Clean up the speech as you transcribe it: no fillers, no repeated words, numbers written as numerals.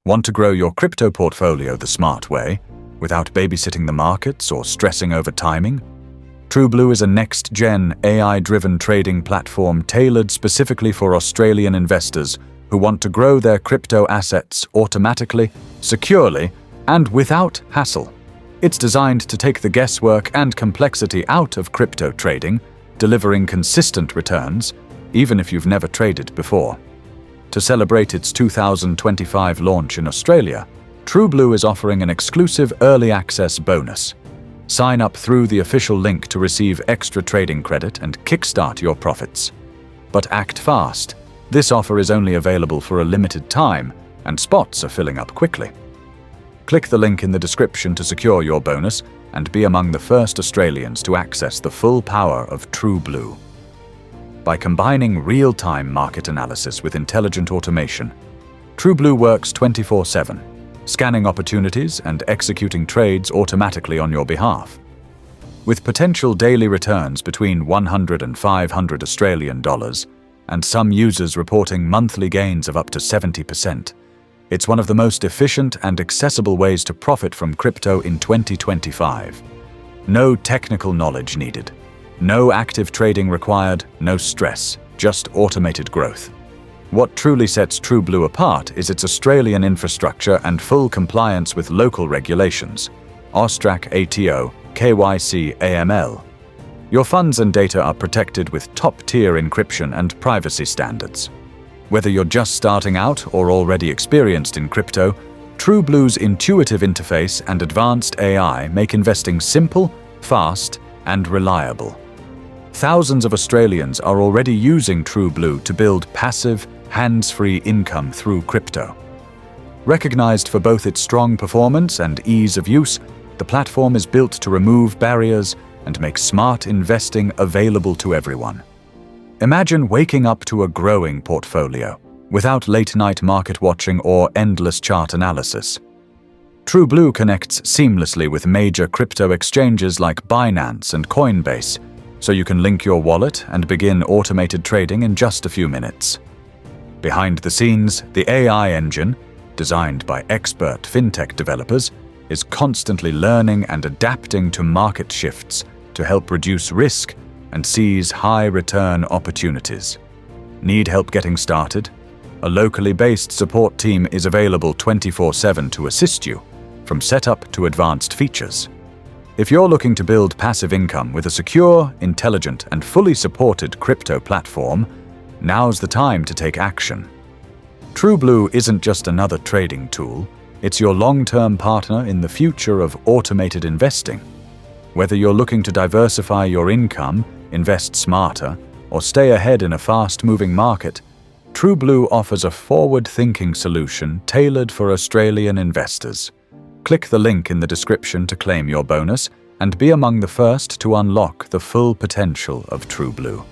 Want to grow your crypto portfolio the smart way, without babysitting the markets or stressing over timing? TrueBlue is a next-gen, AI-driven trading platform tailored specifically for Australian investors who want to grow their crypto assets automatically, securely, and without hassle. It's designed to take the guesswork and complexity out of crypto trading, delivering consistent returns, even if you've never traded before. To celebrate its 2025 launch in Australia, TrueBlue is offering an exclusive early access bonus. Sign up through the official link to receive extra trading credit and kickstart your profits. But act fast. This offer is only available for a limited time, and spots are filling up quickly. Click the link in the description to secure your bonus and be among the first Australians to access the full power of TrueBlue. By combining real-time market analysis with intelligent automation, TrueBlue works 24/7, scanning opportunities and executing trades automatically on your behalf. With potential daily returns between 100 and 500 Australian dollars, and some users reporting monthly gains of up to 70%, it's one of the most efficient and accessible ways to profit from crypto in 2025. No technical knowledge needed. No active trading required, no stress, just automated growth. What truly sets TrueBlue apart is its Australian infrastructure and full compliance with local regulations, AUSTRAC ATO, KYC AML. Your funds and data are protected with top-tier encryption and privacy standards. Whether you're just starting out or already experienced in crypto, TrueBlue's intuitive interface and advanced AI make investing simple, fast, and reliable. Thousands of Australians are already using TrueBlue to build passive, hands-free income through crypto. Recognized for both its strong performance and ease of use, the platform is built to remove barriers and make smart investing available to everyone. Imagine waking up to a growing portfolio, without late-night market watching or endless chart analysis. TrueBlue connects seamlessly with major crypto exchanges like Binance and Coinbase, so you can link your wallet and begin automated trading in just a few minutes. Behind the scenes, the AI engine, designed by expert fintech developers, is constantly learning and adapting to market shifts to help reduce risk and seize high-return opportunities. Need help getting started? A locally based support team is available 24/7 to assist you, from setup to advanced features. If you're looking to build passive income with a secure, intelligent, and fully supported crypto platform, now's the time to take action. TrueBlue isn't just another trading tool, it's your long-term partner in the future of automated investing. Whether you're looking to diversify your income, invest smarter, or stay ahead in a fast-moving market, TrueBlue offers a forward-thinking solution tailored for Australian investors. Click the link in the description to claim your bonus and be among the first to unlock the full potential of TrueBlue.